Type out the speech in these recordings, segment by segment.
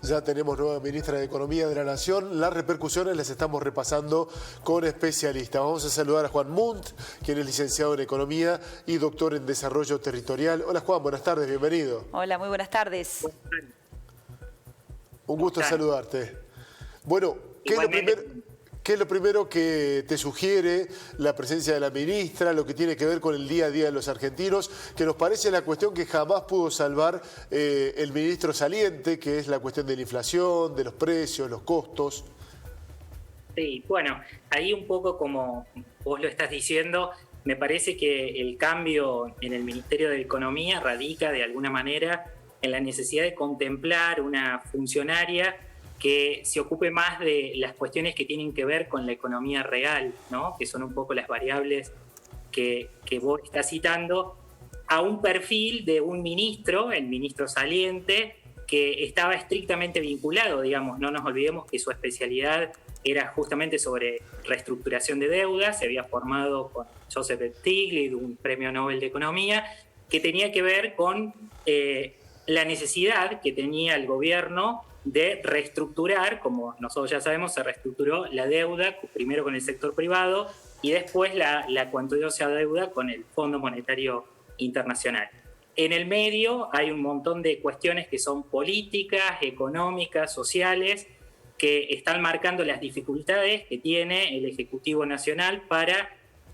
Ya tenemos nueva ministra de Economía de la Nación. Las repercusiones las estamos repasando con especialistas. Vamos a saludar a Juan Munt, quien es licenciado en Economía y doctor en Desarrollo Territorial. Hola Juan, buenas tardes, bienvenido. Hola, muy buenas tardes. Un gusto saludarte. Bueno, ¿qué es lo primero que te sugiere la presencia de la ministra, lo que tiene que ver con el día a día de los argentinos, que nos parece la cuestión que jamás pudo salvar el ministro saliente, que es la cuestión de la inflación, de los precios, los costos? Sí, bueno, ahí un poco como vos lo estás diciendo, me parece que el cambio en el Ministerio de Economía radica de alguna manera en la necesidad de contemplar una funcionaria que se ocupe más de las cuestiones que tienen que ver con la economía real, ¿no? Que son un poco las variables que vos estás citando, a un perfil de un ministro, el ministro saliente, que estaba estrictamente vinculado, digamos, no nos olvidemos que su especialidad era justamente sobre reestructuración de deudas, se había formado con Joseph Stiglitz, un premio Nobel de Economía, que tenía que ver con la necesidad que tenía el gobierno de reestructurar, como nosotros ya sabemos, se reestructuró la deuda, primero con el sector privado y después la cuantiosa deuda con el Fondo Monetario Internacional. En el medio hay un montón de cuestiones que son políticas, económicas, sociales, que están marcando las dificultades que tiene el Ejecutivo Nacional para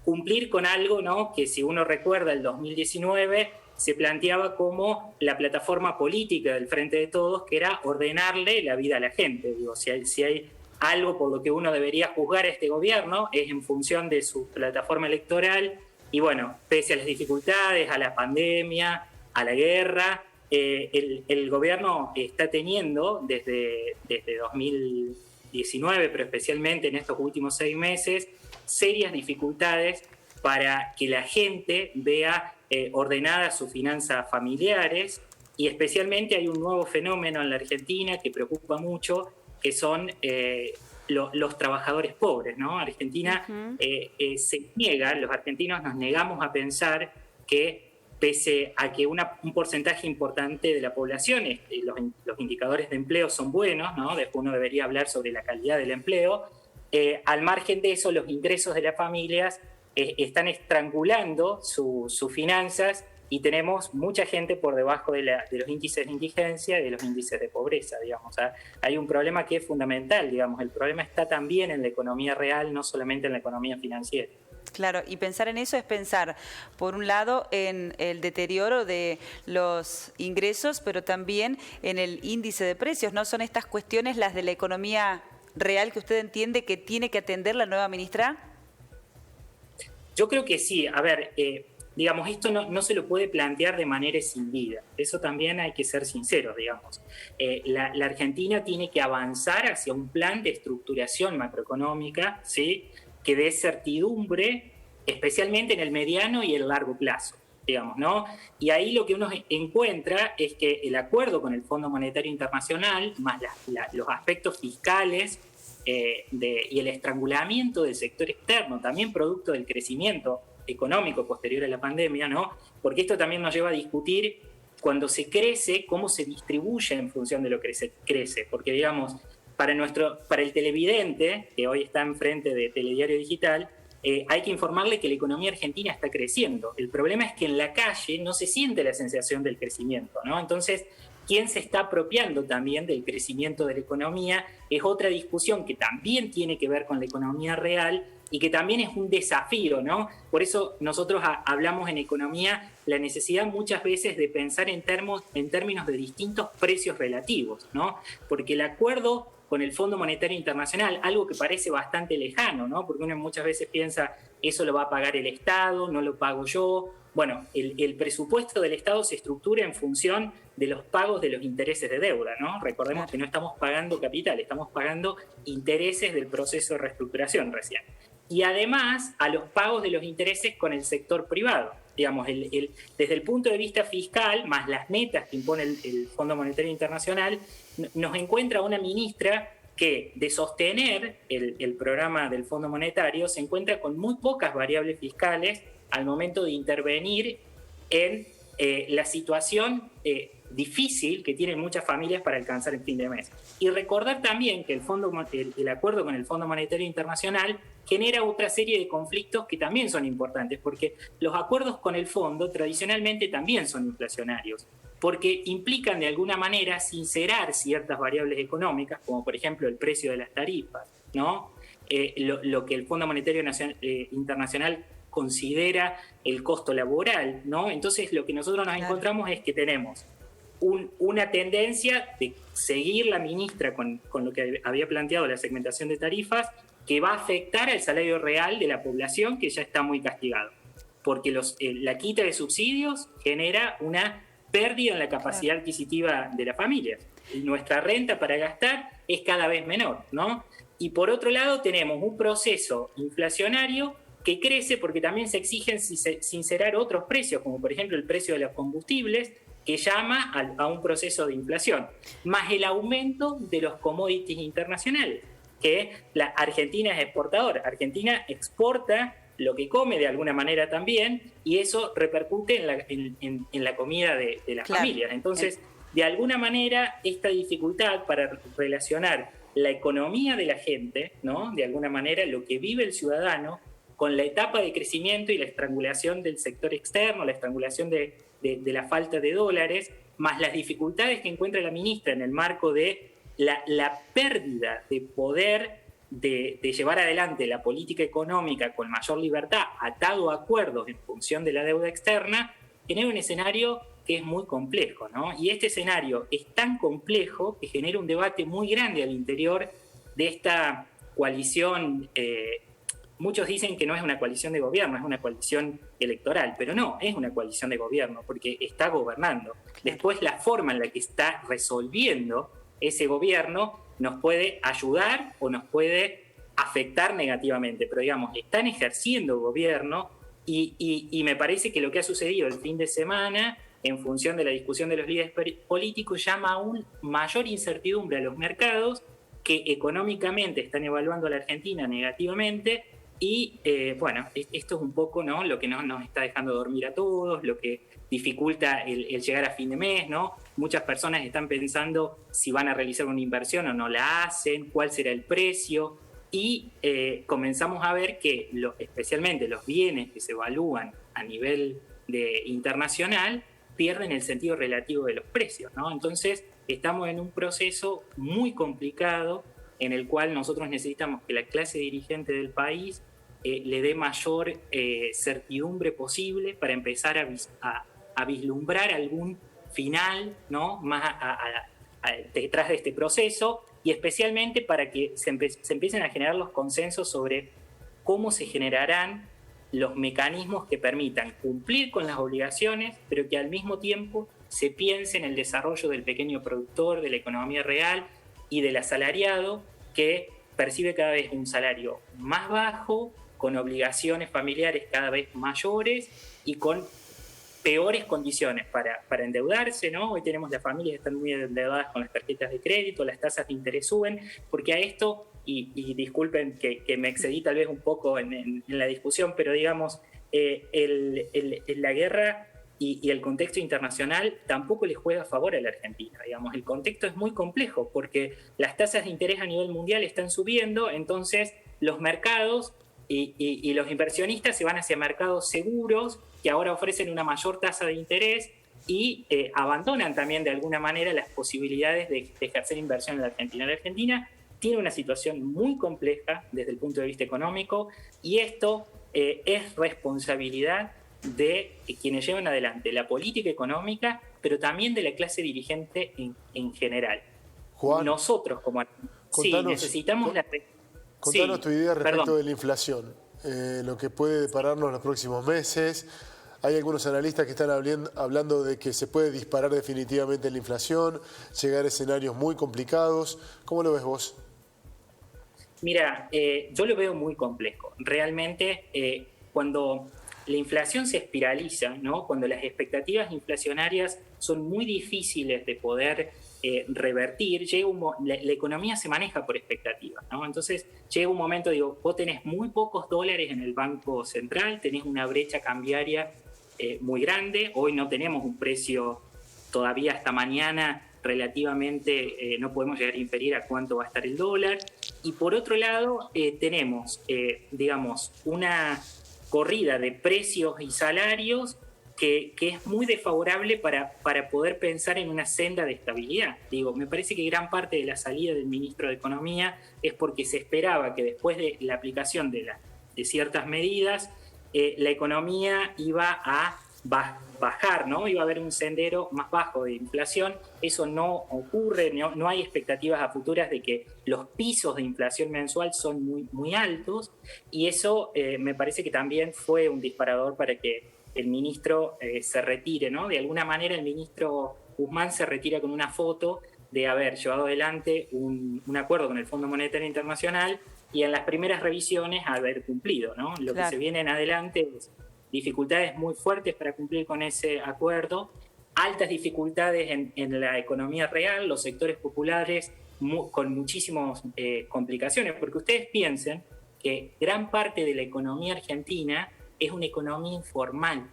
cumplir con algo, ¿no?, que si uno recuerda el 2019 se planteaba como la plataforma política del Frente de Todos, que era ordenarle la vida a la gente. Digo, si hay algo por lo que uno debería juzgar a este gobierno es en función de su plataforma electoral, y bueno, pese a las dificultades, a la pandemia, a la guerra, el gobierno está teniendo desde 2019, pero especialmente en estos últimos 6 meses, serias dificultades para que la gente vea ordenadas sus finanzas familiares, y especialmente hay un nuevo fenómeno en la Argentina que preocupa mucho, que son los trabajadores pobres, ¿no? Argentina se niega, los argentinos nos negamos a pensar que pese a que un porcentaje importante de la población, los indicadores de empleo son buenos, ¿no? Después uno debería hablar sobre la calidad del empleo, al margen de eso los ingresos de las familias están estrangulando sus finanzas, y tenemos mucha gente por debajo de los índices de indigencia y de los índices de pobreza, digamos. O sea, hay un problema que es fundamental, digamos. El problema está también en la economía real, no solamente en la economía financiera. Claro, y pensar en eso es pensar, por un lado, en el deterioro de los ingresos, pero también en el índice de precios, ¿no? ¿Son estas cuestiones las de la economía real que usted entiende que tiene que atender la nueva ministra? Yo creo que sí. A ver, digamos, esto no se lo puede plantear de manera escindida. Eso también hay que ser sinceros, digamos. La Argentina tiene que avanzar hacia un plan de estructuración macroeconómica, ¿sí?, que dé certidumbre, especialmente en el mediano y el largo plazo, digamos, ¿no? Y ahí lo que uno encuentra es que el acuerdo con el Fondo Monetario Internacional, más los aspectos fiscales y el estrangulamiento del sector externo, también producto del crecimiento económico posterior a la pandemia, ¿no? Porque esto también nos lleva a discutir, cuando se crece, cómo se distribuye en función de lo que se crece. Porque, digamos, para el televidente, que hoy está enfrente de Telediario Digital, hay que informarle que la economía argentina está creciendo. El problema es que en la calle no se siente la sensación del crecimiento, ¿no? Entonces, ¿quién se está apropiando también del crecimiento de la economía? Es otra discusión que también tiene que ver con la economía real y que también es un desafío, ¿no? Por eso nosotros hablamos en economía la necesidad muchas veces de pensar en términos de distintos precios relativos, ¿no? Porque el acuerdo con el Fondo Monetario Internacional, algo que parece bastante lejano, ¿no? Porque uno muchas veces piensa, eso lo va a pagar el Estado, no lo pago yo. Bueno, el presupuesto del Estado se estructura en función de los pagos de los intereses de deuda, ¿no? Recordemos que no estamos pagando capital, estamos pagando intereses del proceso de reestructuración recién. Y además a los pagos de los intereses con el sector privado. Digamos, desde el punto de vista fiscal, más las metas que impone el Fondo Monetario Internacional, nos encuentra una ministra que, de sostener el programa del Fondo Monetario, se encuentra con muy pocas variables fiscales al momento de intervenir en la situación difícil que tienen muchas familias para alcanzar el fin de mes. Y recordar también que el acuerdo con el Fondo Monetario Internacional genera otra serie de conflictos que también son importantes, porque los acuerdos con el fondo tradicionalmente también son inflacionarios, porque implican de alguna manera sincerar ciertas variables económicas, como por ejemplo el precio de las tarifas, ¿no? Lo que el Fondo Monetario Internacional considera el costo laboral, ¿no? Entonces lo que nosotros nos encontramos es que tenemos una tendencia de seguir la ministra con lo que había planteado la segmentación de tarifas, que va a afectar al salario real de la población, que ya está muy castigado, porque la quita de subsidios genera una pérdida en la capacidad adquisitiva de las familias. Y nuestra renta para gastar es cada vez menor, ¿no? Y por otro lado tenemos un proceso inflacionario que crece porque también se exigen sincerar otros precios, como por ejemplo el precio de los combustibles, que llama a un proceso de inflación, más el aumento de los commodities internacionales, que la Argentina es exportadora. Argentina exporta lo que come de alguna manera también, y eso repercute en la comida de las familias. Entonces, de alguna manera, esta dificultad para relacionar la economía de la gente, ¿no? De alguna manera, lo que vive el ciudadano, con la etapa de crecimiento y la estrangulación del sector externo, la estrangulación de la falta de dólares, más las dificultades que encuentra la ministra en el marco de la pérdida de poder de llevar adelante la política económica con mayor libertad, atado a acuerdos en función de la deuda externa, genera un escenario que es muy complejo, ¿no? Y este escenario es tan complejo que genera un debate muy grande al interior de esta coalición. Muchos dicen que no es una coalición de gobierno, es una coalición electoral, pero no, es una coalición de gobierno porque está gobernando. Después, la forma en la que está resolviendo ese gobierno nos puede ayudar o nos puede afectar negativamente, pero digamos, están ejerciendo gobierno y me parece que lo que ha sucedido el fin de semana, en función de la discusión de los líderes políticos, llama a una mayor incertidumbre a los mercados que económicamente están evaluando a la Argentina negativamente. Y bueno, esto es un poco, ¿no?, lo que nos está dejando dormir a todos, lo que dificulta el llegar a fin de mes, ¿no? Muchas personas están pensando si van a realizar una inversión o no la hacen, cuál será el precio, y comenzamos a ver que especialmente los bienes que se evalúan a nivel internacional pierden el sentido relativo de los precios, ¿no? Entonces estamos en un proceso muy complicado en el cual nosotros necesitamos que la clase dirigente del país le dé mayor certidumbre posible para empezar a vislumbrar algún final, ¿no?, más detrás de este proceso, y especialmente para que se empiecen a generar los consensos sobre cómo se generarán los mecanismos que permitan cumplir con las obligaciones, pero que al mismo tiempo se piense en el desarrollo del pequeño productor, de la economía real y del asalariado, que percibe cada vez un salario más bajo, con obligaciones familiares cada vez mayores y con peores condiciones para endeudarse, ¿no? Hoy tenemos las familias que están muy endeudadas con las tarjetas de crédito, las tasas de interés suben, porque a esto, y disculpen que me excedí tal vez un poco en la discusión, pero digamos, la guerra y el contexto internacional tampoco le juega a favor a la Argentina. Digamos, el contexto es muy complejo porque las tasas de interés a nivel mundial están subiendo, entonces los mercados y los inversionistas se van hacia mercados seguros que ahora ofrecen una mayor tasa de interés y abandonan también de alguna manera las posibilidades de ejercer inversión en la Argentina. La Argentina tiene una situación muy compleja desde el punto de vista económico y esto es responsabilidad de quienes llevan adelante la política económica, pero también de la clase dirigente en general. Juan, nosotros como necesitamos Contanos tu idea respecto de la inflación, lo que puede depararnos los próximos meses. Hay algunos analistas que están hablando de que se puede disparar definitivamente la inflación, llegar a escenarios muy complicados. ¿Cómo lo ves vos? Mira, yo lo veo muy complejo. Realmente, cuando la inflación se espiraliza, ¿no?, cuando las expectativas inflacionarias son muy difíciles de poder revertir, la economía se maneja por expectativas, ¿no? Entonces llega un momento, vos tenés muy pocos dólares en el Banco Central, tenés una brecha cambiaria muy grande. Hoy no tenemos un precio todavía hasta mañana relativamente, no podemos llegar a inferir a cuánto va a estar el dólar. Y por otro lado, tenemos, digamos, una corrida de precios y salarios que es muy desfavorable para poder pensar en una senda de estabilidad. Digo, me parece que gran parte de la salida del ministro de Economía es porque se esperaba que después de la aplicación de ciertas medidas, la economía iba a bajar, ¿no? Iba a haber un sendero más bajo de inflación. Eso no ocurre, no hay expectativas a futuras de que los pisos de inflación mensual son muy, muy altos, y eso me parece que también fue un disparador para que el ministro se retire, ¿no? De alguna manera el ministro Guzmán se retira con una foto de haber llevado adelante un acuerdo con el Fondo Monetario Internacional y en las primeras revisiones haber cumplido, ¿no? Lo que se viene en adelante es dificultades muy fuertes para cumplir con ese acuerdo, altas dificultades en la economía real, los sectores populares con muchísimas complicaciones, porque ustedes piensen que gran parte de la economía argentina es una economía informal.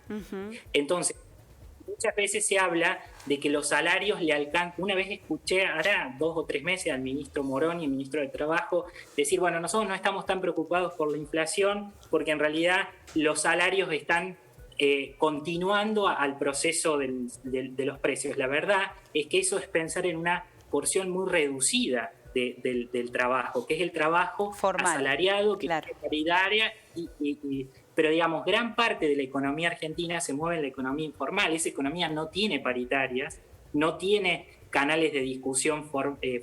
Entonces, muchas veces se habla de que los salarios le alcanzan. Una vez escuché, hará 2 o 3 meses, al ministro Moroni, el ministro de Trabajo, decir, bueno, nosotros no estamos tan preocupados por la inflación porque en realidad los salarios están continuando al proceso de los precios. La verdad es que eso es pensar en una porción muy reducida del trabajo, que es el trabajo formal, asalariado, que es paritaria pero digamos, gran parte de la economía argentina se mueve en la economía informal. Esa economía no tiene paritarias, no tiene canales de discusión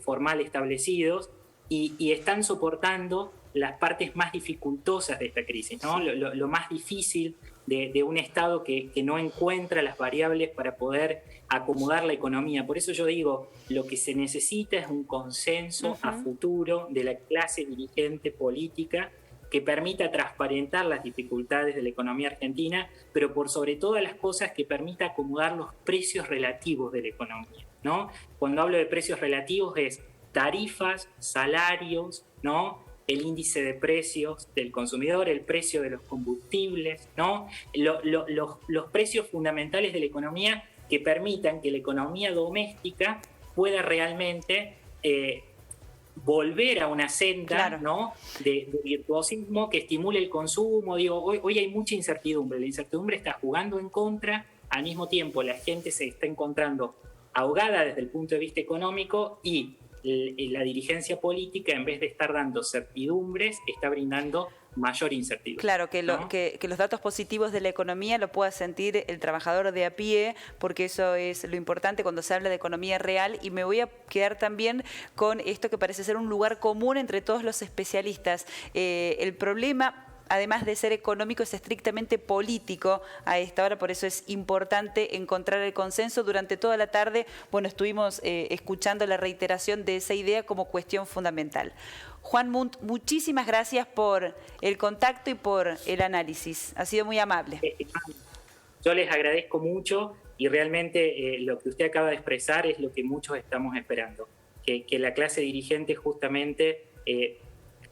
formal establecidos y están soportando las partes más dificultosas de esta crisis, ¿no? Lo más difícil de un Estado que no encuentra las variables para poder acomodar la economía. Por eso yo digo, lo que se necesita es un consenso a futuro de la clase dirigente política que permita transparentar las dificultades de la economía argentina, pero por sobre todas las cosas que permita acomodar los precios relativos de la economía, ¿no? Cuando hablo de precios relativos es tarifas, salarios, ¿no? El índice de precios del consumidor, el precio de los combustibles, ¿no? Los precios fundamentales de la economía que permitan que la economía doméstica pueda realmente volver a una senda, ¿no? de virtuosismo que estimule el consumo. Digo, hoy hay mucha incertidumbre. La incertidumbre está jugando en contra. Al mismo tiempo, la gente se está encontrando ahogada desde el punto de vista económico y la dirigencia política, en vez de estar dando certidumbres, está brindando mayor incertidumbre. Claro, que los datos positivos de la economía lo pueda sentir el trabajador de a pie, porque eso es lo importante cuando se habla de economía real. Y me voy a quedar también con esto que parece ser un lugar común entre todos los especialistas. El problema, además de ser económico, es estrictamente político a esta hora, por eso es importante encontrar el consenso. Durante toda la tarde, bueno, estuvimos escuchando la reiteración de esa idea como cuestión fundamental. Juan Munt, muchísimas gracias por el contacto y por el análisis. Ha sido muy amable. Yo les agradezco mucho y realmente lo que usted acaba de expresar es lo que muchos estamos esperando, que la clase dirigente justamente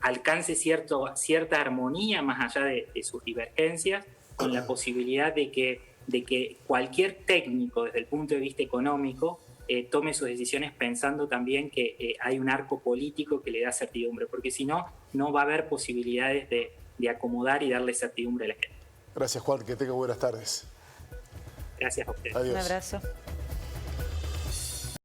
alcance cierta armonía más allá de sus divergencias, con la posibilidad de que cualquier técnico desde el punto de vista económico tome sus decisiones pensando también que hay un arco político que le da certidumbre, porque si no, no va a haber posibilidades de acomodar y darle certidumbre a la gente. Gracias, Juan, que tenga buenas tardes. Gracias a ustedes. Adiós. Un abrazo.